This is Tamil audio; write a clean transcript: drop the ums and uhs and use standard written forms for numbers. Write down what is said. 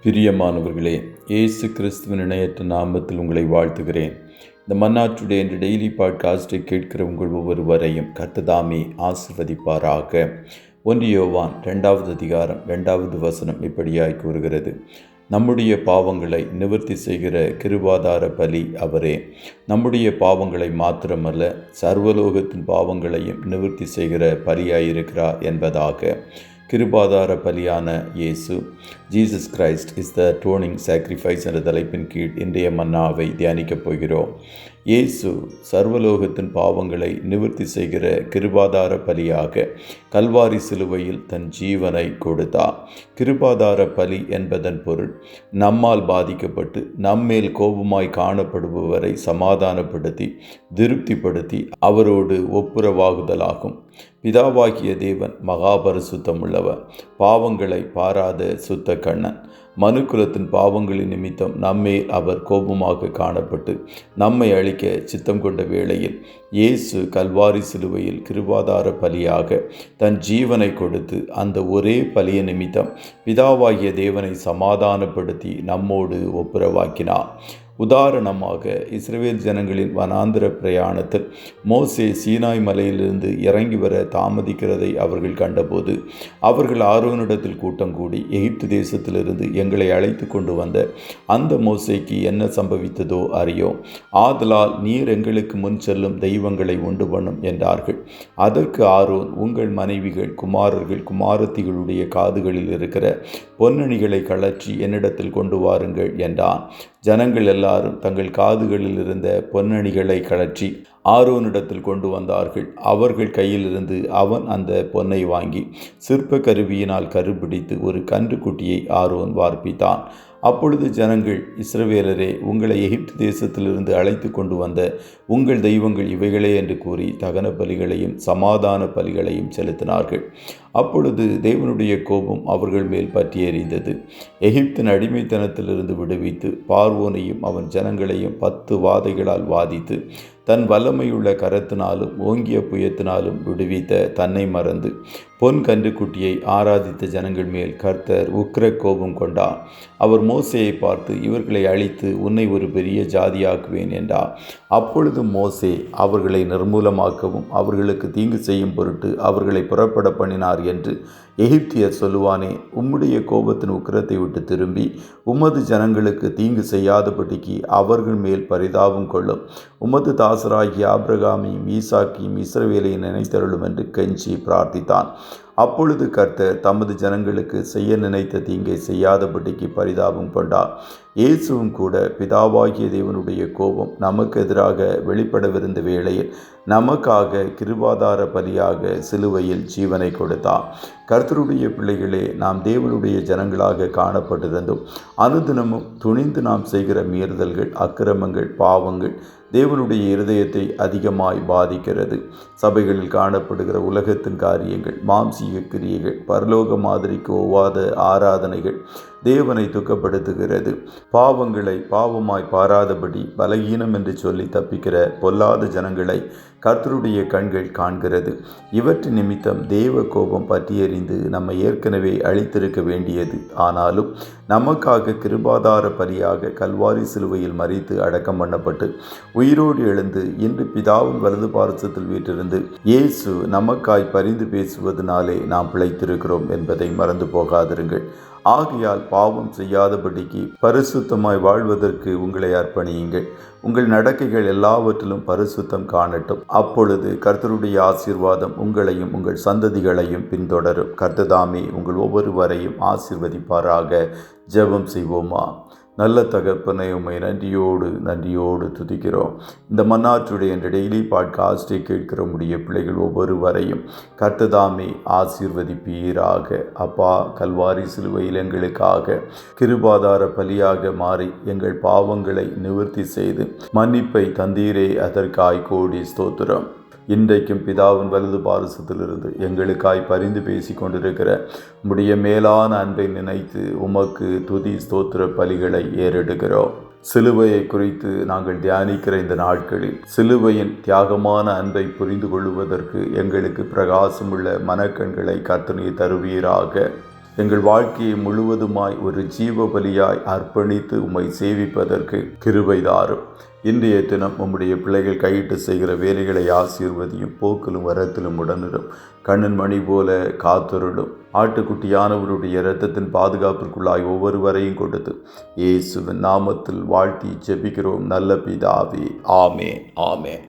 பிரியமானவர்களே, இயேசு கிறிஸ்துவின் இணையற்ற நாமத்தில் உங்களை வாழ்த்துகிறேன். இந்த மன்னாற்றுடே என்ற டெய்லி பாட்காஸ்டை கேட்கிற உங்கள் ஒவ்வொருவரையும் கர்த்ததாமே ஆசிர்வதிப்பாராக. 1 யோவான் 2வது அதிகாரம் 2வது வசனம் இப்படியாய் கூறுகிறது: நம்முடைய பாவங்களை நிவர்த்தி செய்கிற கிருபாதார பலி அவரே. நம்முடைய பாவங்களை மாத்திரமல்ல, சர்வலோகத்தின் பாவங்களையும் நிவர்த்தி செய்கிற பலியாயிருக்கிறார் என்பதாக. கிருபாதார பலியான இயேசு, Jesus Christ is the atoning sacrifice என்ற தலைப்பின் கீழ் இன்றைய மன்னாவை தியானிக்கப் போகிறோம். இயேசு சர்வலோகத்தின் பாவங்களை நிவர்த்தி செய்கிற கிருபாதார பலியாக கல்வாரி சிலுவையில் தன் ஜீவனை கொடுத்தார். கிருபாதார பலி என்பதன் பொருள், நம்மால் பாதிக்கப்பட்டு நம்மேல் கோபமாய் காணப்படுபவரை சமாதானப்படுத்தி திருப்திப்படுத்தி அவரோடு ஒப்புரவாகுதலாகும். பிதாவாகிய தேவன் மகாபரிசுத்தம் உள்ளவர், பாவங்களை பாராத சுத்த கண்ணன். மனுக்குலத்தின் பாவங்களின் நிமித்தம் நம்மே அவர் கோபமாக காணப்பட்டு நம்மை அழிக்க சித்தம் கொண்ட வேளையில் இயேசு கல்வாரி சிலுவையில் கிருபாதார பலியாக தன் ஜீவனை கொடுத்து அந்த ஒரே பலிய நிமித்தம் பிதாவாகிய தேவனை சமாதானப்படுத்தி நம்மோடு ஒப்புரவாக்கினார். உதாரணமாக, இஸ்ரவேல் ஜனங்களின் வனாந்திர பிரயாணத்தில் மோசே சீனாய் மலையிலிருந்து இறங்கி வர தாமதிக்கிறதை அவர்கள் கண்டபோது அவர்கள் ஆரோனிடத்தில் கூட்டம் கூடி, எகிப்து தேசத்திலிருந்து எங்களை அழைத்து கொண்டு வந்த அந்த மோசேக்கு என்ன சம்பவித்ததோ அறியோம். ஆதலால் நீர் எங்களுக்கு முன் செல்லும் தெய்வங்களை உண்டு பண்ணும் என்றார்கள். அதற்கு ஆரோன், உங்கள் மனைவிகள், குமாரர்கள், குமாரத்திகளுடைய காதுகளில் இருக்கிற பொன்னணிகளை கழற்றி என்னிடத்தில் கொண்டு வாருங்கள் என்றான். ஜனங்கள் எல்லாரும் தங்கள் காதுகளில் இருந்த பொன்னணிகளை கழற்றி ஆரோனிடத்தில் கொண்டு வந்தார்கள். அவர்கள் கையிலிருந்து அவன் அந்த பொன்னை வாங்கி சிற்ப கருவியினால் கருப்பிடித்து ஒரு கன்றுக்குட்டியை ஆரோன் வார்ப்பித்தான். அப்பொழுது ஜனங்கள், இஸ்ரவேலரே, உங்களை எகிப்து தேசத்திலிருந்து அழைத்து கொண்டு வந்த உங்கள் தெய்வங்கள் இவைகளே என்று கூறி தகன பலிகளையும் சமாதான பலிகளையும் செலுத்தினார்கள். அப்பொழுது தேவனுடைய கோபம் அவர்கள் மேல் பற்றி எறிந்தது. எகிப்தின் அடிமைத்தனத்திலிருந்து விடுவித்து பார்வோனையும் அவன் ஜனங்களையும் 10 வாதைகளால் வாதித்து தன் வல்லமையுள்ள கரத்தினாலும் ஓங்கிய புயத்தினாலும் விடுவித்த தன்னை மறந்து பொன் கன்றுக்குட்டியை ஆராதித்த ஜனங்கள் மேல் கர்த்தர் உக்கிர கோபம் கொண்டார். அவர் மோசேயை பார்த்து, இவர்களை அழித்து உன்னை ஒரு பெரிய ஜாதியாக்குவேன் என்றார். அப்பொழுது மோசே அவர்களை நிர்மூலமாக்கவும் அவர்களுக்கு தீங்கு செய்யும் பொருட்டு அவர்களை புறப்பட பண்ணினார் என்று எகிப்தியர் சொல்லுவானே. உம்முடைய கோபத்தின் உக்கிரத்தை விட்டு திரும்பி உமது ஜனங்களுக்கு தீங்கு செய்யாதபடிக்கு அவர்கள் மேல் பரிதாபம் கொள்ளும். உமது தாசராகிய ஆபிரகாமையும் ஈசாக்கையும் இஸ்ரவேலையும் நினைத்தருளும் என்று கெஞ்சி பிரார்த்தித்தான். அப்பொழுது கர்த்தர் தமது ஜனங்களுக்கு செய்ய நினைத்த தீங்கை செய்யாதபடிக்கு பரிதாபம் கொண்டார். இயேசுவும் கூட பிதாவாகிய தேவனுடைய கோபம் நமக்கு எதிராக வெளிப்படவிருந்த வேளையில் நமக்காக கிருபாதார பலியாக சிலுவையில் ஜீவனை கொடுத்தார். கர்த்தருடைய பிள்ளைகளே, நாம் தேவனுடைய ஜனங்களாக காணப்பட்டிருந்தும் அனுதினமும் துணிந்து நாம் செய்கிற மீறுதல்கள், அக்கிரமங்கள், பாவங்கள் தேவனுடைய இருதயத்தை அதிகமாய் பாதிக்கிறது. சபைகளில் காணப்படுகிற உலகத்தின் காரியங்கள், மாம்சீக கிரியைகள், பரலோக மாதிரிக்கு ஒவ்வாத ஆராதனைகள் தேவனை துக்கப்படுத்துகிறது. பாவங்களை பாவமாய் பாராதபடி பலகீனம் என்று சொல்லி தப்பிக்கிற பொல்லாத ஜனங்களை கர்த்தருடைய கண்கள் காண்கிறது. இவற்றின் நிமித்தம் தேவ கோபம் பற்றியறிந்து நம்மை ஏற்கனவே அழித்திருக்க வேண்டியது. ஆனாலும் நமக்காக கிருபாதார பலியாக கல்வாரி சிலுவையில் மரித்து அடக்கம் பண்ணப்பட்டு உயிரோடு எழுந்து இன்று பிதாவின் வலது பார்சத்தில் வீற்றிருந்து இயேசு நமக்காய் பரிந்து பேசுவதனாலே நாம் பிழைத்திருக்கிறோம் என்பதை மறந்து போகாதிருங்கள். ஆகையால் பாவம் செய்யாதபடிக்கு பரிசுத்தமாய் வாழ்வதற்கு உங்களை அர்ப்பணியுங்கள். உங்கள் நடக்கைகள் எல்லாவற்றிலும் பரிசுத்தம் காணட்டும். அப்பொழுது கர்த்தருடைய ஆசீர்வாதம் உங்களையும் உங்கள் சந்ததிகளையும் பின்தொடரும். கர்த்ததாமே உங்கள் ஒவ்வொருவரையும் ஆசீர்வதிப்பாராக. ஜெபம் செய்வோமா? நல்ல தகப்பனை, உம்மை நன்றியோடு துதிக்கிறோம். இந்த மன்னாற்றுடைய என்ற டெய்லி பாட்காஸ்டை கேட்கிற உம்முடைய பிள்ளைகள் ஒவ்வொருவரையும் கர்த்ததாமே ஆசீர்வதிப்பீராக. அப்பா, கல்வாரி சிலுவையில் எங்களுக்காக கிருபாதார பலியாக மாறி எங்கள் பாவங்களை நிவர்த்தி செய்து மன்னிப்பை தந்தீரே, அதற்காய் கோடி ஸ்தோத்திரம். இன்றைக்கும் பிதாவின் வலது பாரசத்திலிருந்து எங்களுக்காய் பரிந்து பேசி கொண்டிருக்கிற உம்முடைய மேலான அன்பை நினைத்து உமக்கு துதி ஸ்தோத்திர பலிகளை ஏறெடுக்கிறோம். சிலுவையை குறித்து நாங்கள் தியானிக்கிற இந்த நாட்களில் சிலுவையின் தியாகமான அன்பை புரிந்து கொள்வதற்கு எங்களுக்கு பிரகாசமுள்ள மனக்கண்களை கர்த்தர் தருவீராக. எங்கள் வாழ்க்கையை முழுவதுமாய் ஒரு ஜீவ பலியாய் அர்ப்பணித்து உம்மை சேவிப்பதற்கு கிருபை தாரும். இன்றைய தினம் உம்முடைய பிள்ளைகள் கையிட்டு செய்கிற வேலைகளை ஆசீர்வதியும், போக்கிலும் வரத்திலும் உடனிடும், கண்ணன் மணி போல காத்தருடும். ஆட்டுக்குட்டியானவருடைய இரத்தத்தின் பாதுகாப்பிற்குள்ளாய் ஒவ்வொருவரையும் கொடுத்து இயேசுவின் நாமத்தில் வாழ்த்தி ஜெபிக்கிறோம் நல்ல பிதாவே. ஆமே ஆமே.